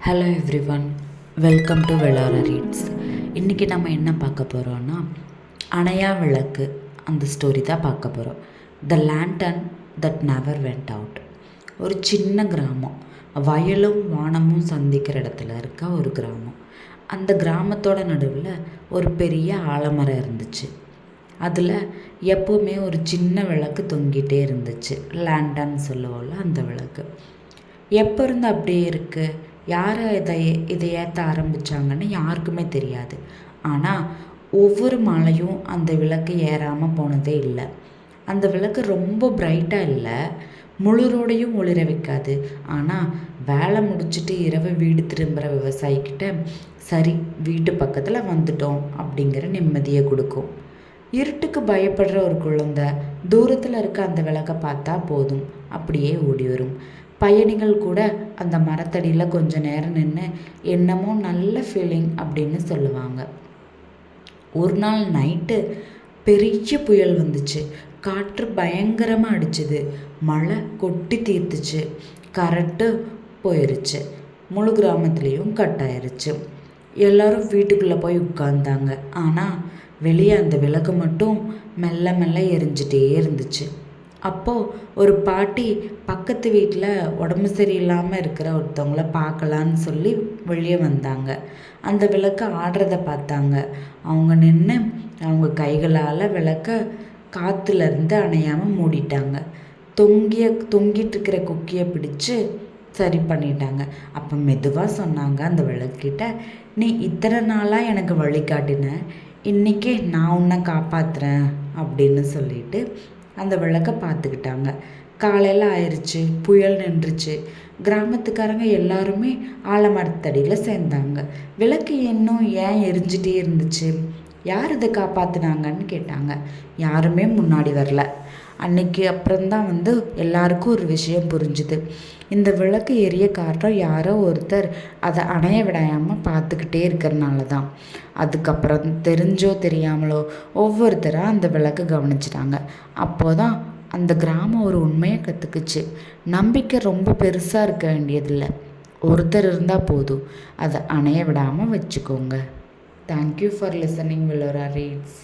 Hello everyone, welcome to Velara reads. இன்றைக்கி நம்ம என்ன பார்க்க போகிறோன்னா, அணையா விளக்கு அந்த ஸ்டோரி தான் பார்க்க போகிறோம். The lantern that never went out. ஒரு சின்ன கிராமம், வயலும் வானமும் சந்திக்கிற இடத்துல இருக்க ஒரு கிராமம். அந்த கிராமத்தோட நடுவில் ஒரு பெரிய ஆலமரம் இருந்துச்சு. அதில் எப்போவுமே ஒரு சின்ன விளக்கு தொங்கிட்டே இருந்துச்சு. லேண்டன் சொல்லுவோம்ல, அந்த விளக்கு எப்போ இருந்து அப்படியே இருக்குது. யார் இதை ஏற்ற ஆரம்பித்தாங்கன்னு யாருக்குமே தெரியாது. ஆனால் ஒவ்வொரு மாலையும் அந்த விளக்கு ஏறாமல் போனதே இல்லை. அந்த விளக்கு ரொம்ப பிரைட்டாக இல்லை, முழுரோடையும் ஒளிர வைக்காது. ஆனால் வேலை முடிச்சுட்டு இரவு வீடு திரும்புகிற விவசாயிக்கிட்ட சரி வீட்டு பக்கத்தில் வந்துட்டோம் அப்படிங்கிற நிம்மதியை கொடுக்கும். இருட்டுக்கு பயப்படுற ஒரு குழந்தை தூரத்தில் இருக்க அந்த விளக்கை பார்த்தா போதும், அப்படியே ஓடி வரும். பயணிகள் கூட அந்த மரத்தடியில் கொஞ்ச நேரம் நின்று என்னமோ நல்ல ஃபீலிங் அப்படின்னு சொல்லுவாங்க. ஒரு நாள் நைட்டு பெரிய புயல் வந்துச்சு. காற்று பயங்கரமாக அடிச்சுது. மழை கொட்டி தீர்த்துச்சு. கரண்ட்டு போயிருச்சு. முழு கிராமத்துலேயும் கட் ஆயிருச்சு. எல்லோரும் வீட்டுக்குள்ளே போய் உட்கார்ந்தாங்க. ஆனால் வெளியே அந்த விளக்கு மட்டும் மெல்ல மெல்ல எரிஞ்சிட்டே இருந்துச்சு. அப்போது ஒரு பாட்டி பக்கத்து வீட்டில் உடம்பு சரியில்லாமல் இருக்கிற ஒருத்தவங்கள பார்க்கலான்னு சொல்லி வெளியே வந்தாங்க. அந்த விளக்கு ஆடுறத பார்த்தாங்க. அவங்க நின்று அவங்க கைகளால் விளக்க காற்றுலேருந்து அணையாமல் மூடிட்டாங்க. தொங்கிட்டு இருக்கிற குக்கியை பிடிச்சு சரி பண்ணிட்டாங்க. அப்போ மெதுவாக சொன்னாங்க அந்த விளக்கிட்ட, நீ இத்தனை நாளாக எனக்கு வழிகாட்டின, இன்றைக்கே நான் உன்னை காப்பாற்றுறேன் அப்படின்னு சொல்லிட்டு அந்த விளக்கை பார்த்துக்கிட்டாங்க. காலையில் ஆயிடுச்சு, புயல் நின்றுச்சு. கிராமத்துக்காரங்க எல்லாருமே ஆலமரத்தடியில் சேர்ந்தாங்க. விளக்கு இன்னும் ஏன் எரிஞ்சிட்டே இருந்துச்சு, யார் இதை காப்பாற்றினாங்கன்னு கேட்டாங்க. யாருமே முன்னாடி வரல. அன்னைக்கு அப்புறம்தான் எல்லாருக்கும் ஒரு விஷயம் புரிஞ்சுது. இந்த விளக்கு எரிய காரணம் யாரோ ஒருத்தர் அதை அணைய விடாமல் பார்த்துக்கிட்டே இருக்கிறனால தான். அதுக்கப்புறம் தெரிஞ்சோ தெரியாமலோ ஒவ்வொருத்தராக அந்த விளக்கு கவனிச்சிட்டாங்க. அப்போதான் அந்த கிராமம் ஒரு உண்மையை கற்றுக்குச்சு. நம்பிக்கை ரொம்ப பெருசாக இருக்க வேண்டியதில்லை, ஒருத்தர் இருந்தால் போதும், அதை அணைய விடாமல் வச்சுக்கோங்க. Thank you for listening Velara reads.